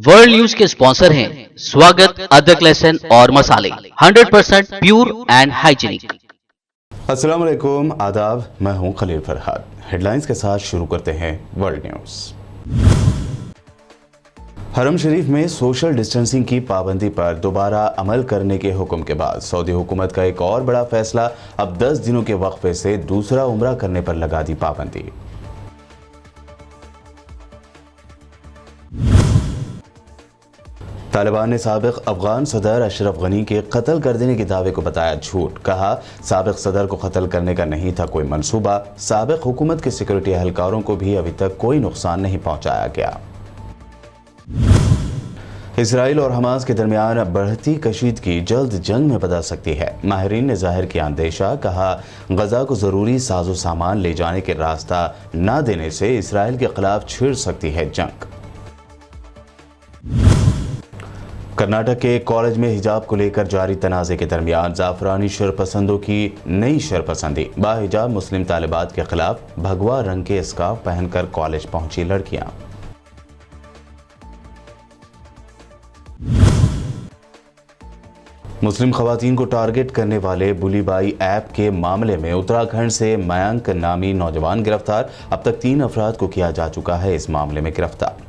World news के sponsor हैं स्वागत, अदरक, लहसुन और मसाले 100% प्योर एंड हाइजीनिक। अस्सलाम वालेकुम, आदाब। मैं हूं खलील फरहाद। हेडलाइंस के साथ शुरू करते हैं वर्ल्ड न्यूज। हरम शरीफ में सोशल डिस्टेंसिंग की पाबंदी पर दोबारा अमल करने के हुक्म के बाद सऊदी हुकूमत का एक और बड़ा फैसला। अब 10 दिनों के वक्फे से दूसरा उम्रा करने पर लगा दी पाबंदी। तालिबान ने साबिक अफगान सदर अशरफ गनी के कत्ल कर देने के दावे को बताया झूठ। कहा, साबिक सदर को कत्ल करने का नहीं था कोई मंसूबा। साबिक हुकूमत के सिक्योरिटी एहलकारों को भी अभी तक कोई नुकसान नहीं पहुंचाया गया। इसराइल और हमास के दरमियान बढ़ती कशीदगी जल्द जंग में बदल सकती है। माहिरीन ने जाहिर किया अंदेशा। कहा, गजा को जरूरी साजो सामान ले जाने के रास्ता न देने से इसराइल के खिलाफ छिड़ सकती है जंग। कर्नाटक के कॉलेज में हिजाब को लेकर जारी तनाज़े के दरमियान जाफरानी शरपसंदों की नई शरपसंदी। बाहिजाब मुस्लिम तालिबात के खिलाफ भगवा रंग के स्कार्फ पहनकर कॉलेज पहुंची लड़कियां। मुस्लिम खवातीन को टारगेट करने वाले बुलीबाई ऐप के मामले में उत्तराखंड से मयंक नामी नौजवान गिरफ्तार। अब तक 3 अफराद को किया जा चुका है इस मामले में गिरफ्तार।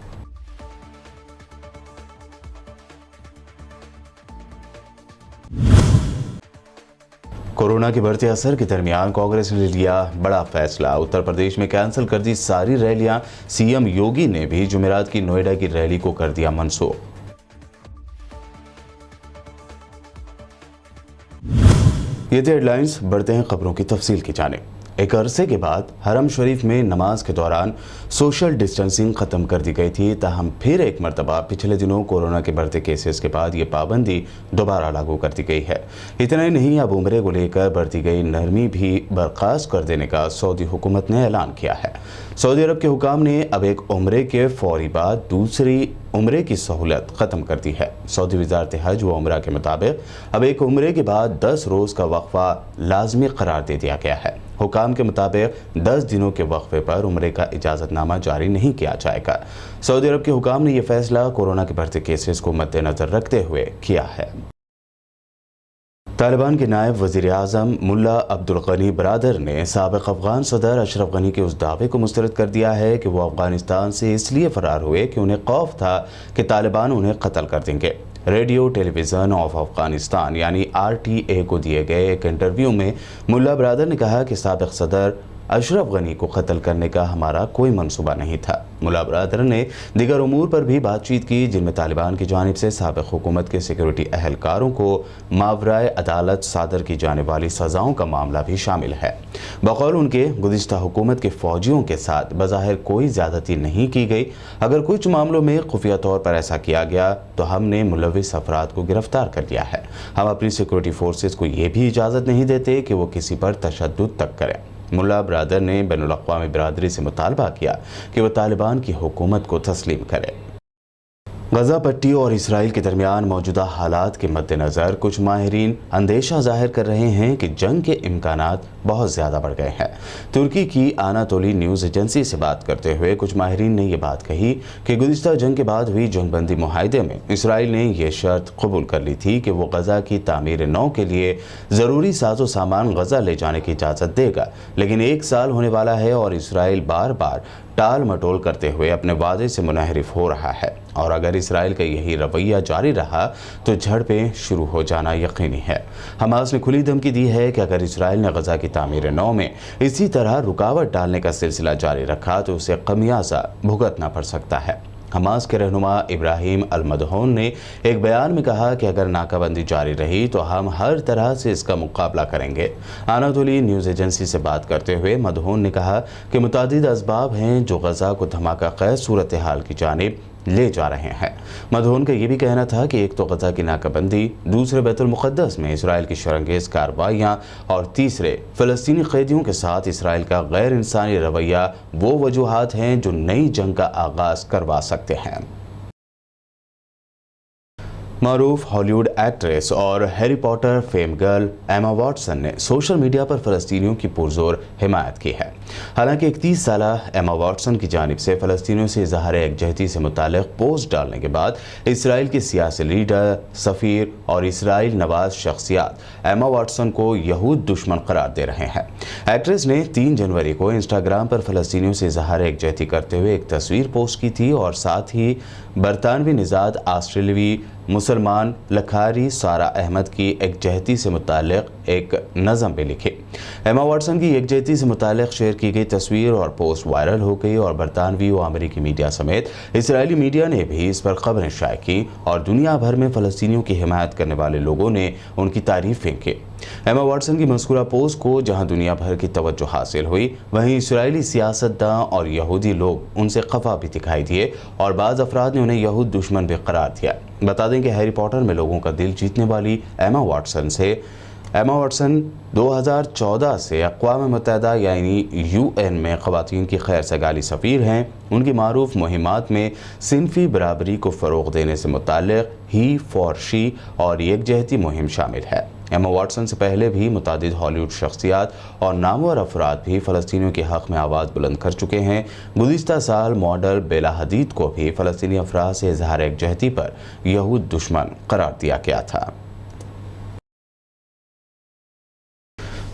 कोरोना के बढ़ते असर के दरमियान कांग्रेस ने लिया बड़ा फैसला। उत्तर प्रदेश में कैंसिल कर दी सारी रैलियां। सीएम योगी ने भी जुमेरात की नोएडा की रैली को कर दिया मनसूख। ये थे हेडलाइंस। बढ़ते हैं खबरों की तफसील की जानिब। एक अरसे के बाद हरम शरीफ में नमाज के दौरान सोशल डिस्टेंसिंग ख़त्म कर दी गई थी। ताहम फिर एक मरतबा पिछले दिनों कोरोना के बढ़ते केसेस के बाद ये पाबंदी दोबारा लागू कर दी गई है। इतना ही नहीं, अब उम्रे को लेकर बढ़ती गई नरमी भी बर्खास्त कर देने का सऊदी हुकूमत ने ऐलान किया है। सऊदी अरब के हुकाम ने अब एक उम्रे के फौरी बाद दूसरी उम्रे की सहूलत ख़त्म कर दी है। सऊदी वजारत हज व उम्रा के मुताबिक अब एक उम्रे के बाद 10 रोज़ का वक्फा लाजमी करार दे दिया गया है। हुकाम के मुताबिक 10 दिनों के वक्फे पर उम्रे का इजाज़तनामा जारी नहीं किया जाएगा। सऊदी अरब के हुकाम ने यह फैसला कोरोना के बढ़ते केसेस को मद्देनजर रखते हुए किया है। तालिबान के नायब वज़ीर आज़म मुल्ला अब्दुल गनी बरादर ने साबिक़ अफगान सदर अशरफ गनी के उस दावे को मुस्तरद कर दिया है कि वो अफगानिस्तान से इसलिए फ़रार हुए कि उन्हें खौफ था कि तालिबान उन्हें कत्ल कर देंगे। रेडियो टेलीविज़न ऑफ अफगानिस्तान यानी RTA को दिए गए एक इंटरव्यू में मुल्ला बरादर ने कहा कि साबिक़ सदर अशरफ गनी को कत्ल करने का हमारा कोई मंसूबा नहीं था। मुल्ला बरादर ने दीगर उमूर पर भी बातचीत की, जिनमें तालिबान की जानिब से साबिक़ हुकूमत के सिक्योरिटी एहलकारों को मावराए अदालत सादर की जाने वाली सज़ाओं का मामला भी शामिल है। बकौल उनके, गुज़िश्ता हुकूमत के फ़ौजियों के साथ बज़ाहिर कोई ज़्यादती नहीं की गई। अगर कुछ मामलों में खुफिया तौर पर ऐसा किया गया तो हमने मुलविस अफराद को गिरफ्तार कर लिया है। हम अपनी सिक्योरिटी फोर्सेस को ये भी इजाज़त नहीं देते कि वो किसी पर तशद्दुद तक करें। मुल्ला बरादर ने बैनुल अक़वामी बिरादरी से मुतालबा किया कि वह तालिबान की हुकूमत को तस्लीम करे। गजा पट्टी और इसराइल के दरमियान मौजूदा हालात के मद्देनज़र कुछ माहिरीन अंदेशा जाहिर कर रहे हैं कि जंग के इम्कानात बहुत ज़्यादा बढ़ गए हैं। तुर्की की आनातोली न्यूज़ एजेंसी से बात करते हुए कुछ माहिरीन ने यह बात कही कि गुज़िश्ता जंग के बाद हुई जंगबंदी मुआहदे में इसराइल ने यह शर्त कबूल कर ली थी कि वो गजा की तामीर नौ के लिए ज़रूरी साजो सामान गजा ले जाने की इजाज़त देगा। लेकिन 1 साल होने वाला है और इसराइल बार बार टाल मटोल करते हुए अपने वादे से मुनहरिफ हो रहा है, और अगर इसराइल का यही रवैया जारी रहा तो झड़पें शुरू हो जाना यकीनी है। हमास ने खुली धमकी दी है कि अगर इसराइल ने गजा की तामीर नौ में इसी तरह रुकावट डालने का सिलसिला जारी रखा तो उसे खमियाजा भुगतना पड़ सकता है। हमास के रहनुमा इब्राहिम अल-मदहून ने एक बयान में कहा कि अगर नाकाबंदी जारी रही तो हम हर तरह से इसका मुकाबला करेंगे। आनातोली न्यूज़ एजेंसी से बात करते हुए मदहून ने कहा कि मुतादिद असबाब हैं जो गजा को धमाका खैर सूरत हाल की जानिब ले जा रहे हैं। मदहून का ये भी कहना था कि एक तो गजा की नाकाबंदी, दूसरे बैतुल मुक़द्दस में इसराइल की शरंगेज़ कार्रवाइयाँ, और तीसरे फ़लस्तीनी कैदियों के साथ इसराइल का गैर इंसानी रवैया वो वजूहात हैं जो नई जंग का आगाज़ करवा सकते हैं। मारूफ हॉलीवुड एक्ट्रेस और Harry Potter fame girl Emma Watson ने सोशल मीडिया पर फ़लस्तीनियों की पुरजोर हिमायत की है। हालांकि 31 साल एमा वॉटसन की जानिब से फ़लस्तीनियों से इज़हार यकजहती से मुताल्लिक़ पोस्ट डालने के बाद इसराइल के सियासी लीडर, सफ़ीर और इसराइल नवाज शख्सियात एमा वॉटसन को यहूद दुश्मन करार दे रहे हैं। एक्ट्रेस ने 3 जनवरी को इंस्टाग्राम पर फ़लस्तीनियों से इज़हार यकजहती करते हुए एक तस्वीर पोस्ट की थी और साथ ही बरतानवी निजाद ऑस्ट्रेलियावी मुसलमान लखारी सारा अहमद की यकजहती से मुताल्लिक़ एक नज़म भी लिखी। एमा वॉटसन की यकजहती से मुताल्लिक़ शेयर की गई तस्वीर और पोस्ट वायरल हो गई और बरतानवी व अमेरिकी मीडिया समेत इसराइली मीडिया ने भी इस पर खबरें शाये की और दुनिया भर में फ़लस्तीनियों की हिमायत करने वाले लोगों ने उनकी तारीफ़ें की। एमा वॉटसन की मज़कूरा पोस्ट को जहां दुनिया भर की तवज्जो हासिल हुई, वहीं इसराइली सियासतदान और यहूदी लोग उनसे खफा भी दिखाई दिए और बाज़ अफराद ने उन्हें यहूद दुश्मन भी करार दिया। बता दें कि हैरी पॉटर में लोगों का दिल जीतने वाली एमा वॉटसन 2014 से अक़वाम मुत्तहिदा यानी UN में ख़वातीन की खैर सगाली सफ़ीर हैं। उनकी मारूफ मुहिमात में सिनफ़ी बराबरी को फ़रोग़ देने से मुताल्लिक़ ही फॉर शी और यकजहती मुहिम शामिल है। एमा वॉटसन से पहले भी मुतादिद हॉलीवुड शख्सियात और नामवर अफराद भी फ़लस्तीनियों के हक़ में आवाज़ बुलंद कर चुके हैं। गुज़िश्ता साल मॉडल बेला हदीद को भी फ़लस्तीनी अफराद से इज़हार यकजहती पर यहूद दुश्मन करार दिया गया था।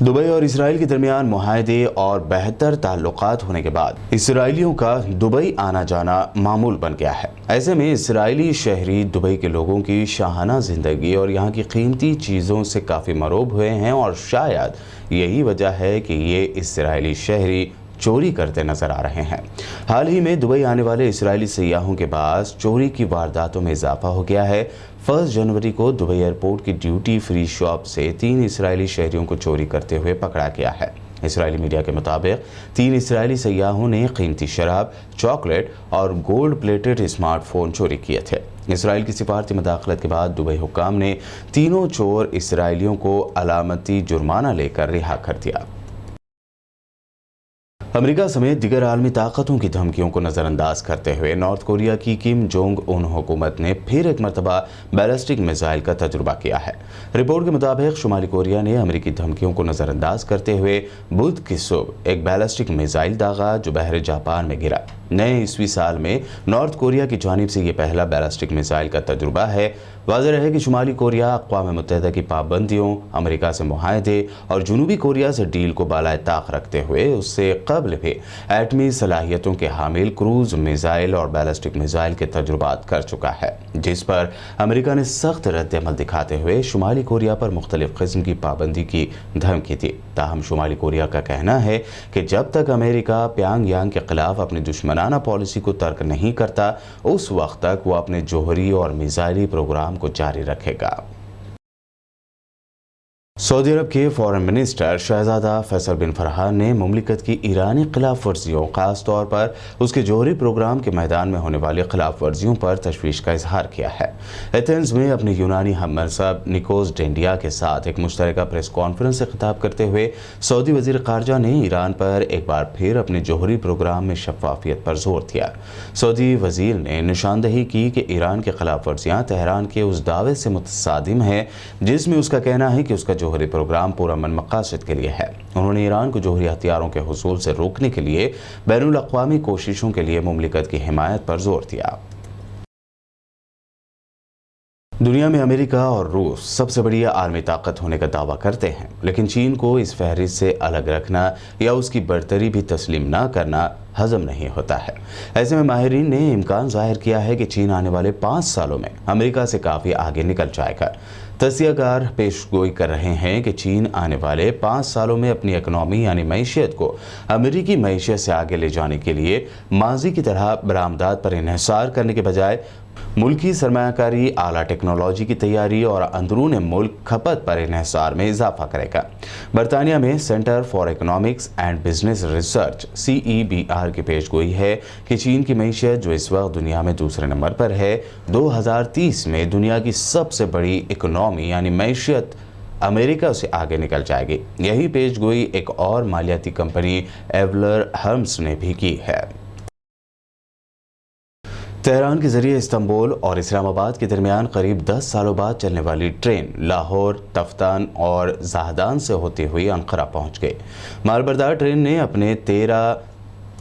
दुबई और इसराइल के दरमियान मुआहदे और बेहतर ताल्लुकात होने के बाद इसराइलियों का दुबई आना जाना मामूल बन गया है। ऐसे में इसराइली शहरी दुबई के लोगों की शाहाना ज़िंदगी और यहाँ की कीमती चीज़ों से काफ़ी मरूब हुए हैं और शायद यही वजह है कि ये इसराइली शहरी चोरी करते नजर आ रहे हैं। हाल ही में दुबई आने वाले इसराइली सयाहों के पास चोरी की वारदातों में इजाफा हो गया है। 1 जनवरी को दुबई एयरपोर्ट की ड्यूटी फ्री शॉप से 3 इसराइली शहरियों को चोरी करते हुए पकड़ा गया है। इसराइली मीडिया के मुताबिक 3 इसराइली सयाहों ने कीमती शराब, चॉकलेट और गोल्ड प्लेटेड स्मार्टफोन चोरी किए थे। इसराइल की सिफारती मदाखलत के बाद दुबई हुक्काम ने तीनों चोर इसराइलियों को अलामती जुर्माना लेकर रिहा कर दिया। अमेरिका समेत दिगर आलमी ताकतों की धमकियों को नज़रअंदाज करते हुए नॉर्थ कोरिया की किम जोंग उन हुकूमत ने फिर एक मरतबा बैलिस्टिक मिसाइल का तजुर्बा किया है। रिपोर्ट के मुताबिक शुमाली कोरिया ने अमेरिकी धमकियों को नज़रअंदाज करते हुए बुध की सुबह एक बैलिस्टिक मिसाइल दागा जो बहरे जापान में गिरा। नए ईस्वी साल में नॉर्थ कोरिया की जानिब से ये पहला बैलिस्टिक मिसाइल का तजुर्बा है। वाज़ेह है कि शुमाली कोरिया अक़वाम मुत्तहिदा की पाबंदियों, अमेरिका से मुआहदे और जनूबी कोरिया से डील को बालाए ताक रखते हुए उससे कबल भी एटमी सलाहियतों के हामिल क्रूज मिसाइल और बैलिस्टिक मिसाइल के तजुर्बात कर चुका है, जिस पर अमेरिका ने सख्त रद्द-ए-अमल दिखाते हुए शुमाली कोरिया पर मुख्तलिफ किस्म की पाबंदी की धमकी दी। ताहम शुमाली कोरिया का कहना है कि जब तक अमेरिका प्यांगयांग के खिलाफ अपनी दुश्मनाना पॉलिसी को तर्क नहीं करता, उस वक्त तक वो अपने जोहरी और मिसाइली प्रोग्राम को जारी रखेगा। सऊदी अरब के फॉरेन मिनिस्टर शहजादा फैसल बिन फरहान ने मुमलिकत की ईरानी खिलाफ वर्जियों, खास तौर पर उसके जोहरी प्रोग्राम के मैदान में होने वाली खिलाफ वर्जियों पर तशवीश का इजहार किया है। एथेंस में अपने यूनानी हममनसब निकोस डेंडिया के साथ एक मुश्तरका प्रेस कॉन्फ्रेंस से खिताब करते हुए सऊदी वजीर खारजा ने ईरान पर एक बार फिर अपने जोहरी प्रोग्राम में शफाफियत पर जोर दिया। सऊदी वजीर ने निशानदही की कि ईरान की खिलाफ वर्जियाँ तेहरान के उस दावे से मुतसादिम है जिसमें उसका कहना है कि उसका जोहरी प्रोग्राम पूरा मन मकासद के लिए है। उन्होंने ईरान को जोहरी हथियारों के हुसूल से रोकने के लिए बैनुल अक़वामी कोशिशों के लिए मुमलिकत की हिमायत पर जोर दिया। दुनिया में अमेरिका और रूस सबसे बड़ी आलमी ताकत होने का दावा करते हैं, लेकिन चीन को इस फहरिस्त से अलग रखना या उसकी बरतरी भी तस्लीम न करना हजम नहीं होता है। ऐसे में माहिरीन ने इम्कान जाहिर किया है कि चीन आने वाले 5 सालों में अमेरिका से काफ़ी आगे निकल जाएगा। तस्याकार पेशगोई कर रहे हैं कि चीन आने वाले 5 सालों में अपनी इकनॉमी यानी मईशियत को अमेरिकी मईशियत से आगे ले जाने के लिए माजी की तरह बरामदात पर इन्हिसार करने के बजाय मुल्की सरमायाकारी, आला टेक्नोलॉजी की तैयारी और अंदरून मुल्क खपत पर इन्हिसार में इजाफा करेगा। बरतानिया में centre for economics and business research CEBR की पेशगोई है कि चीन की मईशियत, जो इस वक्त दुनिया में दूसरे नंबर पर है, 2030 में दुनिया की सबसे बड़ी इकोनॉमी यानी मईशियत अमेरिका से आगे निकल जाएगी। यही पेशगोई एक और मालियाती कंपनी एवलर हर्म्स ने भी की है। तेहरान के जरिए इस्तांबुल और इस्लामाबाद के दरमियान करीब 10 सालों बाद चलने वाली ट्रेन लाहौर, तफ्तान और जहदान से होती हुई अंकारा पहुंच गई। मालबरदार ट्रेन ने अपने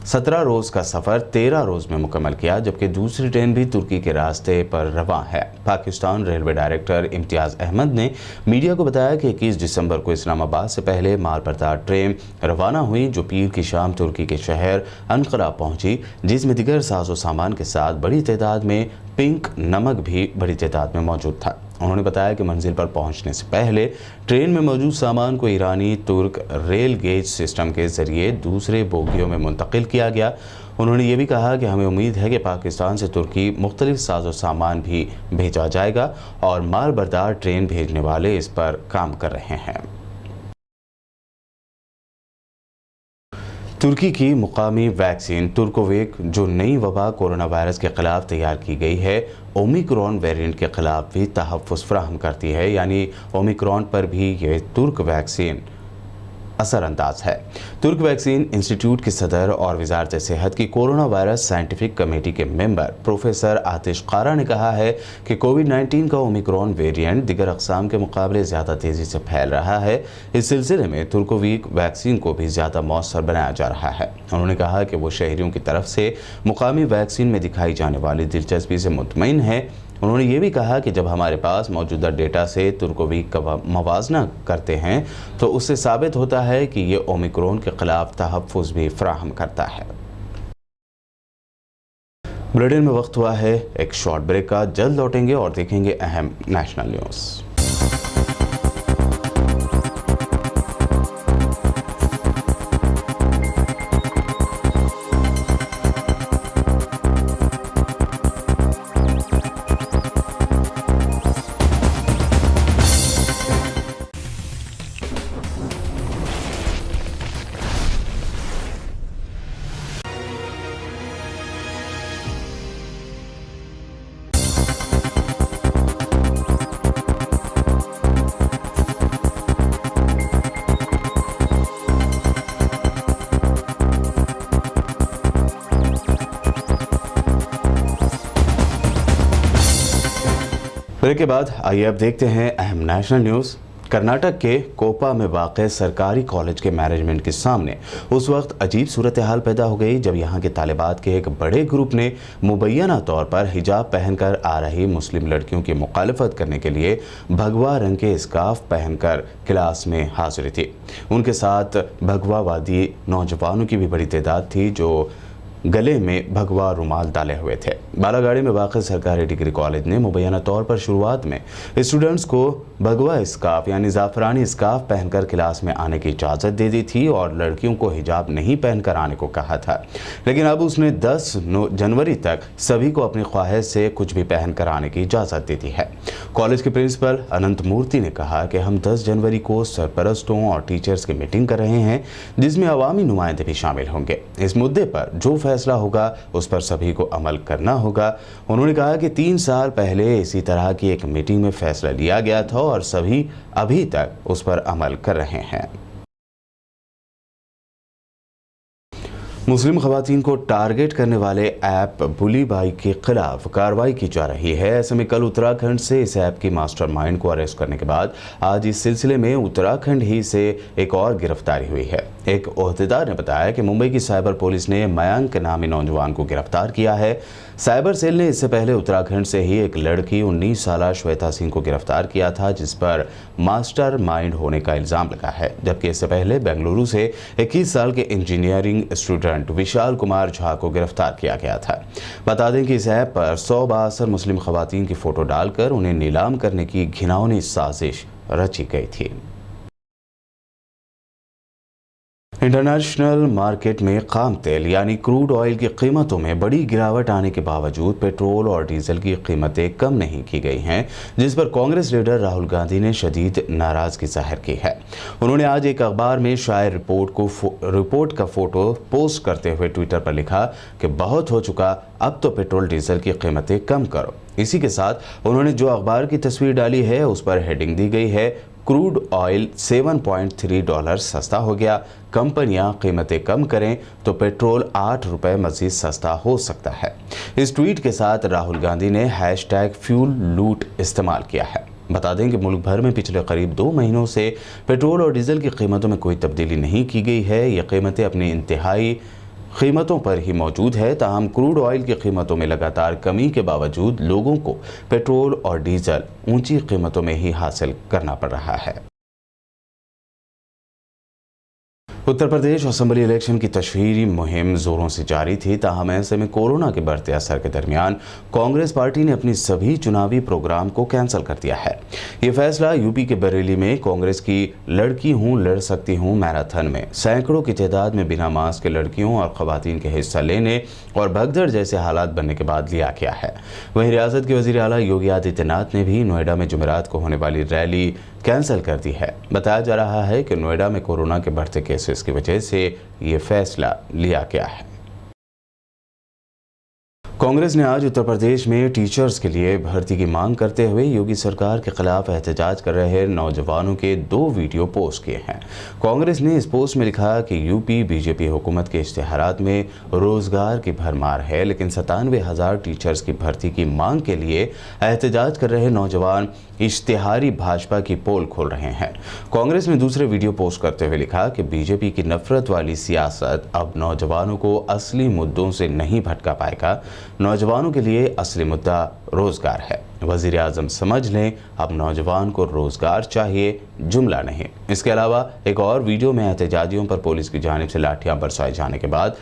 17 रोज़ का सफ़र 13 रोज़ में मुकम्मल किया, जबकि दूसरी ट्रेन भी तुर्की के रास्ते पर रवां है। पाकिस्तान रेलवे डायरेक्टर इम्तियाज़ अहमद ने मीडिया को बताया कि 21 दिसंबर को इस्लामाबाद से पहले मालबरदार ट्रेन रवाना हुई, जो पीर की शाम तुर्की के शहर अंकारा पहुंची, जिसमें दिगर साजो सामान के साथ बड़ी तादाद में पिंक नमक भी बड़ी तादाद में मौजूद था। उन्होंने बताया कि मंजिल पर पहुंचने से पहले ट्रेन में मौजूद सामान को ईरानी तुर्क रेल गेज सिस्टम के जरिए दूसरे बोगियों में मुंतकिल किया गया। उन्होंने ये भी कहा कि हमें उम्मीद है कि पाकिस्तान से तुर्की मुख्तलिफ साजो सामान भी भेजा जाएगा और मालबरदार ट्रेन भेजने वाले इस पर काम कर रहे हैं। तुर्की की मुकामी वैक्सीन तुर्कोवेक, जो नई वबा कोरोना वायरस के खिलाफ तैयार की गई है, ओमिक्रॉन वेरिएंट के खिलाफ भी तहफ़्फ़ुज़ फराहम करती है, यानी ओमिक्रॉन पर भी ये तुर्क वैक्सीन असरअंदाज है। तुर्क वैक्सीन इंस्टीट्यूट के सदर और वजारत सेहत की कोरोना वायरस साइंटिफिक कमेटी के मेंबर प्रोफेसर आतिश कारा ने कहा है कि कोविड-19 का ओमिक्रॉन वेरिएंट दिगर अक़साम के मुकाबले ज़्यादा तेज़ी से फैल रहा है। इस सिलसिले में तुर्कोवीक वैक्सीन को भी ज़्यादा मौसर बनाया जा रहा है। उन्होंने कहा कि वो शहरियों की तरफ से मुकामी वैक्सीन में दिखाई जाने वाली दिलचस्पी से मुतमईन है। उन्होंने ये भी कहा कि जब हमारे पास मौजूदा डेटा से तुर्कोवीक का मवाजना करते हैं तो उससे साबित होता है कि ये ओमिक्रॉन के खिलाफ तहफ़्फ़ुज़ भी फराहम करता है। बुलेटिन में वक्त हुआ है एक शॉर्ट ब्रेक का। जल्द लौटेंगे और देखेंगे अहम नेशनल न्यूज़। ब्रेक के बाद आइए अब देखते हैं अहम नेशनल न्यूज़। कर्नाटक के कोपा में वाक़ सरकारी कॉलेज के मैनेजमेंट के सामने उस वक्त अजीब सूरत हाल पैदा हो गई जब यहाँ के तालिबात के एक बड़े ग्रुप ने मुबैना तौर पर हिजाब पहनकर आ रही मुस्लिम लड़कियों की मुखालफत करने के लिए भगवा रंग के स्कार्फ पहनकर क्लास में हाजिरी थी। उनके साथ भगवावादी नौजवानों की भी बड़ी तादाद थी जो गले में भगवा रुमाल डाले हुए थे। बालागाड़ी में वाक़ सरकारी डिग्री कॉलेज ने मुबैना तौर पर शुरुआत में स्टूडेंट्स को भगवा स्कार्फ यानी ज़ाफ़रानी स्कार्फ पहनकर क्लास में आने की इजाज़त दे दी थी और लड़कियों को हिजाब नहीं पहनकर आने को कहा था। लेकिन अब उसने 10 जनवरी तक सभी को अपनी ख्वाहिश से कुछ भी पहनकर आने की इजाज़त दे दी है। कॉलेज के प्रिंसिपल अनंत मूर्ति ने कहा कि हम 10 जनवरी को सरपरस्तों और टीचर्स की मीटिंग कर रहे हैं, जिसमें अवामी नुमाइंदे भी शामिल होंगे। इस मुद्दे पर जो फैसला होगा उस पर सभी को अमल करना होगा। उन्होंने कहा कि 3 साल पहले इसी तरह की एक मीटिंग में फैसला लिया गया था और सभी अभी तक उस पर अमल कर रहे हैं। मुस्लिम खवातीन को टारगेट करने वाले ऐप बुली बाई के खिलाफ कार्रवाई की जा रही है। ऐसे में कल उत्तराखंड से इस ऐप की मास्टरमाइंड को अरेस्ट करने के बाद आज इस सिलसिले में उत्तराखंड ही से एक और गिरफ्तारी हुई है। एक ओहदेदार ने बताया कि मुंबई की साइबर पुलिस ने मयंक नामी नौजवान को गिरफ्तार किया है। साइबर सेल ने इससे पहले उत्तराखंड से ही एक लड़की 19 साला श्वेता सिंह को गिरफ्तार किया था, जिस पर मास्टर माइंड होने का इल्ज़ाम लगा है। जबकि इससे पहले बेंगलुरु से 21 साल के इंजीनियरिंग स्टूडेंट विशाल कुमार झा को गिरफ्तार किया गया था। बता दें कि इस ऐप पर 100 बाअसर मुस्लिम खवातीन की फ़ोटो डालकर उन्हें नीलाम करने की घिनौनी साजिश रची गई थी। इंटरनेशनल मार्केट में खाम तेल यानी क्रूड ऑयल की कीमतों में बड़ी गिरावट आने के बावजूद पेट्रोल और डीजल की कीमतें कम नहीं की गई हैं, जिस पर कांग्रेस लीडर राहुल गांधी ने शदीद नाराज़गी जाहिर की है। उन्होंने आज एक अखबार में शाये रिपोर्ट का फोटो पोस्ट करते हुए ट्विटर पर लिखा कि बहुत हो चुका, अब तो पेट्रोल डीजल की कीमतें कम करो। इसी के साथ उन्होंने जो अखबार की तस्वीर डाली है उस पर हेडिंग दी गई है, क्रूड ऑयल $7.3 सस्ता हो गया, कंपनियां कीमतें कम करें तो पेट्रोल $8 मज़ीद सस्ता हो सकता है। इस ट्वीट के साथ राहुल गांधी ने #फ्यूल लूट इस्तेमाल किया है। बता दें कि मुल्क भर में पिछले करीब 2 महीनों से पेट्रोल और डीजल की कीमतों में कोई तब्दीली नहीं की गई है। ये कीमतें अपनी इंतहाई कीमतों पर ही मौजूद है। ताहम क्रूड ऑयल की कीमतों में लगातार कमी के बावजूद लोगों को पेट्रोल और डीजल ऊंची कीमतों में ही हासिल करना पड़ रहा है। उत्तर प्रदेश असेंबली इलेक्शन की तशहीरी मुहिम जोरों से जारी थी। ताहम ऐसे में कोरोना के बढ़ते असर के दरमियान कांग्रेस पार्टी ने अपनी सभी चुनावी प्रोग्राम को कैंसिल कर दिया है। ये फैसला यूपी के बरेली में कांग्रेस की लड़की हूं लड़ सकती हूं मैराथन में सैकड़ों की तादाद में बिना मास्क के लड़कियों और खवातीन के हिस्सा लेने और भगदड़ जैसे हालात बनने के बाद लिया गया है। वहीं रियासत के वजीर आला योगी आदित्यनाथ ने भी नोएडा में जुमेरात को होने वाली रैली कैंसिल कर दी है। बताया जा रहा है कि नोएडा में कोरोना के बढ़ते केसेस की वजह से ये फैसला लिया गया है। कांग्रेस ने आज उत्तर प्रदेश में टीचर्स के लिए भर्ती की मांग करते हुए योगी सरकार के खिलाफ एहतजाज कर रहे नौजवानों के 2 वीडियो पोस्ट किए हैं। कांग्रेस ने इस पोस्ट में लिखा कि यूपी बीजेपी हुकूमत के इश्तिहारात में रोजगार की भरमार है, लेकिन 97,000 टीचर्स की भर्ती की मांग के लिए एहतजाज कर रहे नौजवान इश्तिहारी भाजपा की पोल खोल रहे हैं। कांग्रेस ने दूसरे वीडियो पोस्ट करते हुए लिखा कि बीजेपी की नफरत वाली सियासत अब नौजवानों को असली मुद्दों से नहीं भटका पाएगा। नौजवानों के लिए असली मुद्दा रोजगार है। वजीर आजम समझ लें, अब नौजवान को रोजगार चाहिए, जुमला नहीं। इसके अलावा एक और वीडियो में एहतजाजियों पर पुलिस की जानिब से लाठियां बरसाए जाने के बाद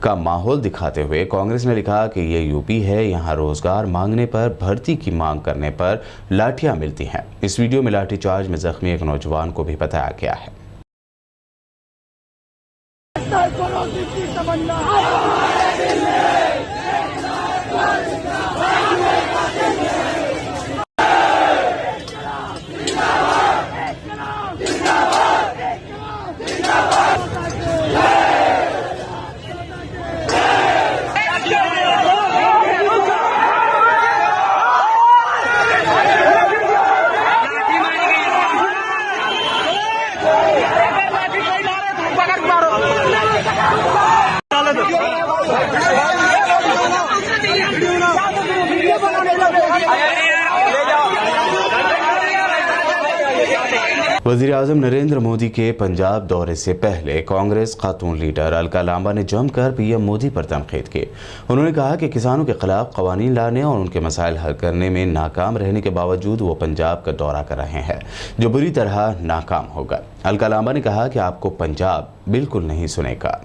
का माहौल दिखाते हुए कांग्रेस ने लिखा कि ये यूपी है, यहाँ रोजगार मांगने पर, भर्ती की मांग करने पर लाठियां मिलती हैं। इस वीडियो में लाठीचार्ज में जख्मी एक नौजवान को भी बताया गया है। वज़ीर आज़म नरेंद्र मोदी के पंजाब दौरे से पहले कांग्रेस खातून लीडर अलका लांबा ने जमकर पीएम मोदी पर तनकीद की। उन्होंने कहा कि किसानों के खिलाफ कवानीन लाने और उनके मसाइल हल करने में नाकाम रहने के बावजूद वो पंजाब का दौरा कर रहे हैं, जो बुरी तरह नाकाम होगा। अलका लांबा ने कहा कि आपको पंजाब बिल्कुल नहीं सुनेगा।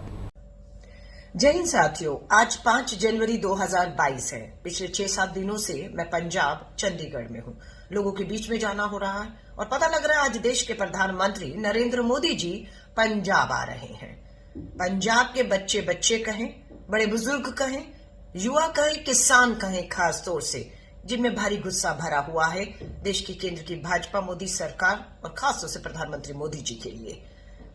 जय हिंद साथियों, आज 5 जनवरी 2022 है। पिछले 6-7 दिनों से मैं पंजाब चंडीगढ़ में हूँ। लोगों के बीच में जाना हो रहा है और पता लग रहा है आज देश के प्रधानमंत्री नरेंद्र मोदी जी पंजाब आ रहे हैं। पंजाब के बच्चे बच्चे कहें, बड़े बुजुर्ग कहें, युवा कहें, किसान कहें, खास तौर से जिनमें भारी गुस्सा भरा हुआ है देश की केंद्र की भाजपा मोदी सरकार और खास तौर से प्रधानमंत्री मोदी जी के लिए।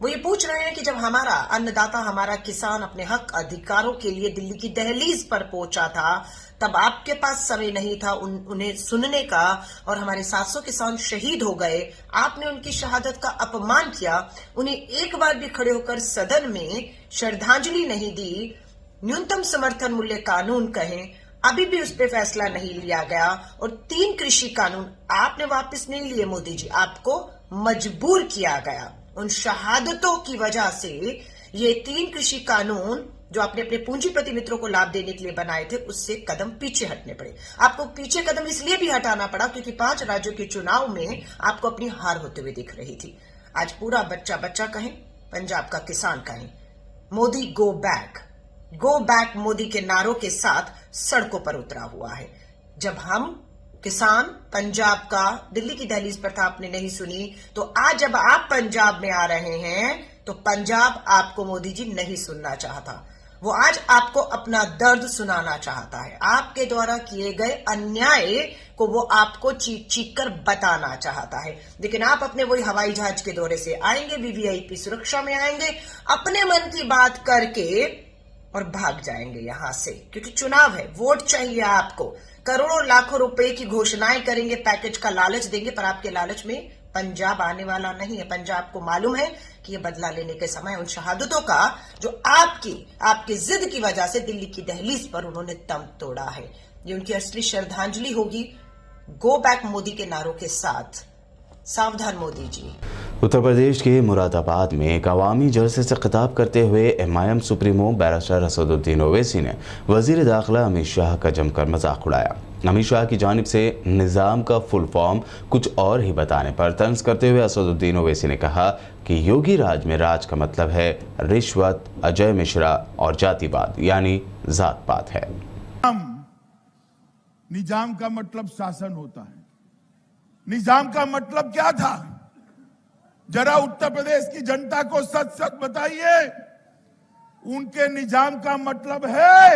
वो ये पूछ रहे हैं कि जब हमारा अन्नदाता, हमारा किसान अपने हक अधिकारों के लिए दिल्ली की दहलीज पर पहुंचा था, तब आपके पास समय नहीं था उन्हें सुनने का, और हमारे 700 किसान शहीद हो गए। आपने उनकी शहादत का अपमान किया, उन्हें एक बार भी खड़े होकर सदन में श्रद्धांजलि नहीं दी। न्यूनतम समर्थन मूल्य कानून कहें, अभी भी उस पर फैसला नहीं लिया गया, और 3 कृषि कानून आपने वापस नहीं लिए मोदी जी, आपको मजबूर किया गया। उन शहादतों की वजह से ये 3 कृषि कानून जो आपने अपने पूंजीपति मित्रों को लाभ देने के लिए बनाए थे, उससे कदम पीछे हटने पड़े। आपको पीछे कदम इसलिए भी हटाना पड़ा क्योंकि 5 राज्यों के चुनाव में आपको अपनी हार होते हुए दिख रही थी। आज पूरा बच्चा बच्चा कहें, पंजाब का किसान कहें, मोदी गो बैक मोदी के नारों के साथ सड़कों पर उतरा हुआ है। जब हम किसान पंजाब का दिल्ली की दहलीज पर था, आपने नहीं सुनी, तो आज जब आप पंजाब में आ रहे हैं तो पंजाब आपको मोदी जी नहीं सुनना चाहता। वो आज आपको अपना दर्द सुनाना चाहता है। आपके द्वारा किए गए अन्याय को वो आपको चीख चीख कर बताना चाहता है। लेकिन आप अपने वही हवाई जहाज के दौरे से आएंगे, वीवीआईपी सुरक्षा में आएंगे, अपने मन की बात करके और भाग जाएंगे यहां से, क्योंकि चुनाव है, वोट चाहिए आपको। करोड़ों लाखों रुपए की घोषणाएं करेंगे, पैकेज का लालच देंगे, पर आपके लालच में पंजाब आने वाला नहीं है। पंजाब को मालूम है कि ये बदला लेने के समय उन शहादतों का जो आपकी जिद की वजह से दिल्ली की दहलीज पर उन्होंने दम तोड़ा है। ये उनकी असली श्रद्धांजलि होगी गो बैक मोदी के नारों के साथ। सावधान मोदी जी। उत्तर प्रदेश के मुरादाबाद में एक अवामी जलसे से खिताब करते हुए MIM supremo barrister Asaduddin Owaisi ने वजीर दाखिला अमित शाह का जमकर मजाक उड़ाया। अमित शाह की जानिब से निज़ाम का फुल फॉर्म कुछ और ही बताने पर तंज करते हुए असदुद्दीन ओवैसी ने कहा कि योगी राज में राज का मतलब है रिश्वत, अजय मिश्रा और जातिवाद यानी जात पात है। निजाम का मतलब शासन होता है। निजाम का मतलब क्या था? जरा उत्तर प्रदेश की जनता को सच सच बताइए। उनके निजाम का मतलब है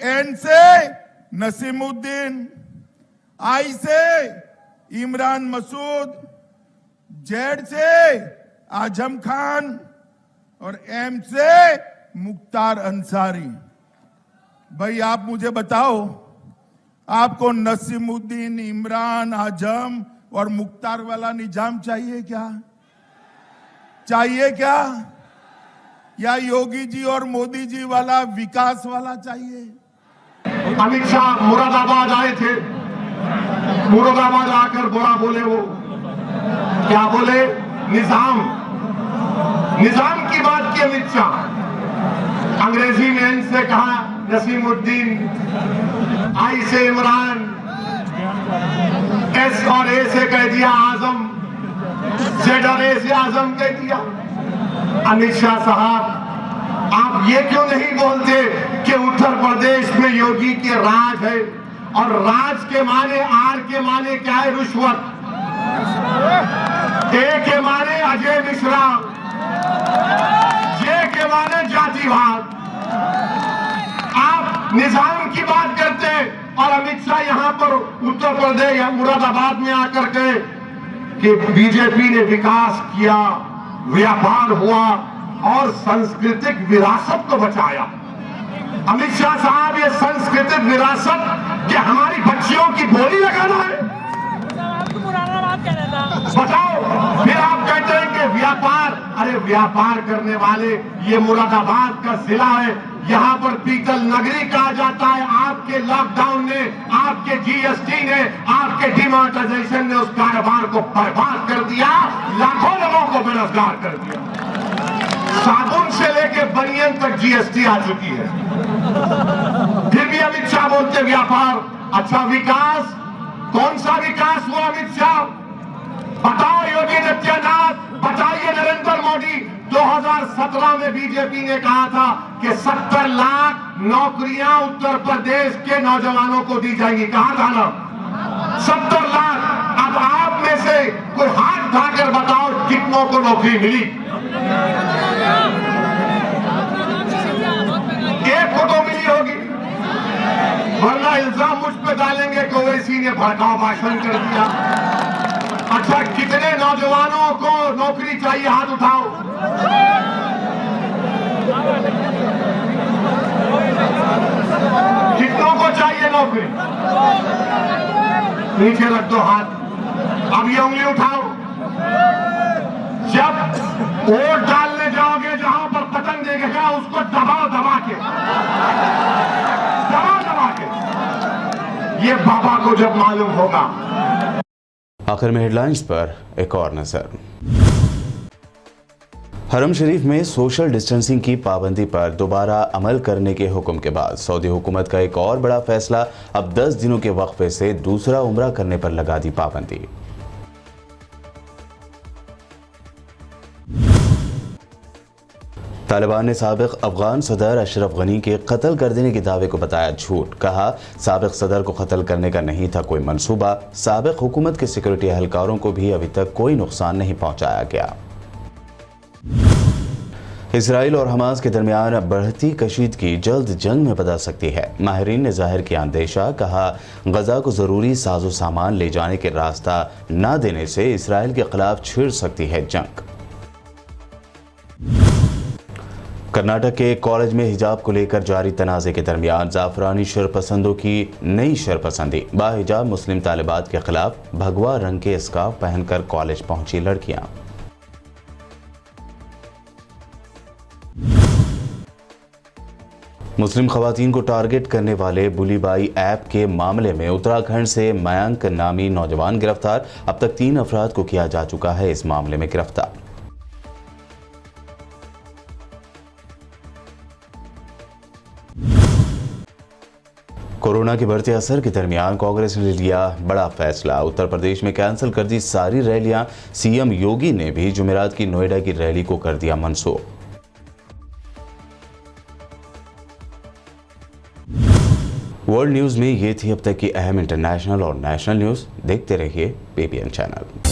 एन से नसीमुद्दीन, आई से इमरान मसूद, जेड से आजम खान और एम से मुख्तार अंसारी। भाई आप मुझे बताओ, आपको नसीमुद्दीन, इमरान, आजम और मुख्तार वाला निजाम चाहिए क्या? चाहिए क्या? या योगी जी और मोदी जी वाला विकास वाला चाहिए? अमित शाह मुरादाबाद आए थे। मुरादाबाद आकर बड़ा बोले, वो क्या बोले? निजाम की बात की अमित शाह। अंग्रेजी में एन से कहा नसीमुद्दीन, आई से इमरान, एस और ए से कह दिया आजम, जेड और ए से आजम कह दिया। अमित शाह साहब, आप ये क्यों नहीं बोलते कि उत्तर प्रदेश में योगी के राज है और राज के माने, आर के माने क्या है? रिश्वत। ए के माने अजय मिश्रा, जे के माने जातिवाद। आप निजाम की बात करते हैं और अमित शाह यहां पर उत्तर प्रदेश या मुरादाबाद में आकर के कि बीजेपी ने विकास किया, व्यापार हुआ और सांस्कृतिक विरासत को बचाया। अमित शाह साहब, ये सांस्कृतिक विरासत क्या हमारी बच्चियों की बोली लगाना है? बताओ। फिर आप कहते हैं कि व्यापार, अरे व्यापार करने वाले, ये मुरादाबाद का जिला है, यहाँ पर पीतल नगरी कहा जाता है। आपके लॉकडाउन ने, आपके GST ने, आपके डिमोनेटाइजेशन ने उस कारोबार को बर्बाद कर दिया, लाखों लोगों को बेरोजगार कर दिया। साबुन से लेके बनियन तक GST आ चुकी है। फिर भी अमित शाह बोलते व्यापार। अच्छा, विकास, कौन सा विकास हुआ अमित शाह? बताओ योगी आदित्यनाथ, बताइए नरेंद्र मोदी। 2017 में बीजेपी ने कहा था कि 70 लाख नौकरियां उत्तर प्रदेश के नौजवानों को दी जाएगी। कहा था ना? 70 लाख। अब आप में से कोई हाथ उठाकर बताओ कितनों को नौकरी मिली? एक को तो मिली होगी, वरना इल्जाम मुझ पे डालेंगे कि ओवैसी ने भड़काऊ भाषण कर दिया। अच्छा, कितने नौजवानों को नौकरी चाहिए? हाथ उठाओ। कितनों को चाहिए नौकरी? नीचे रख दो हाथ। अब ये उंगली उठाओ। जब वोट डालने जाओगे, जहां पर पतंग देखेगा उसको दबाओ, दबा के। ये बाबा को जब मालूम होगा। आखिर में हेडलाइंस पर एक और नजर। हरम शरीफ में सोशल डिस्टेंसिंग की पाबंदी पर दोबारा अमल करने के हुक्म के बाद सऊदी हुकूमत का एक और बड़ा फैसला। अब 10 दिनों के वक्फे से दूसरा उम्रा करने पर लगा दी पाबंदी। तालिबान ने साबिक अफगान सदर अशरफ गनी के कत्ल कर देने के दावे को बताया झूठ। कहा, साबिक सदर को कत्ल करने का नहीं था कोई मंसूबा। साबिक हुकूमत के सिक्योरिटी एहलकारों को भी अभी तक कोई नुकसान नहीं पहुंचाया गया। इसराइल और हमास के दरमियान बढ़ती कशीदगी जल्द जंग में बदल सकती है। माहिरीन ने जाहिर किया अंदेशा। कहा, गजा को जरूरी साजो सामान ले जाने के रास्ता न देने से इसराइल के खिलाफ छिड़ सकती है जंग। कर्नाटक के कॉलेज में हिजाब को लेकर जारी तनाज़े के दरमियान जाफरानी शरपसंदों की नई शरपसंदी। बाहिजाब मुस्लिम तालिबात के खिलाफ भगवा रंग के स्कार्फ पहनकर कॉलेज पहुंची लड़कियां। मुस्लिम खवातीन को टारगेट करने वाले बुलीबाई ऐप के मामले में उत्तराखंड से मयंक नामी नौजवान गिरफ्तार। अब तक 3 अफराद को किया जा चुका है इस मामले में गिरफ्तार। कोरोना के बढ़ते असर के दरमियान कांग्रेस ने लिया बड़ा फैसला। उत्तर प्रदेश में कैंसिल कर दी सारी रैलियां। सीएम योगी ने भी जुमेरात की नोएडा की रैली को कर दिया मनसूख। वर्ल्ड न्यूज में ये थी अब तक की अहम इंटरनेशनल और नेशनल न्यूज। देखते रहिए PPN चैनल।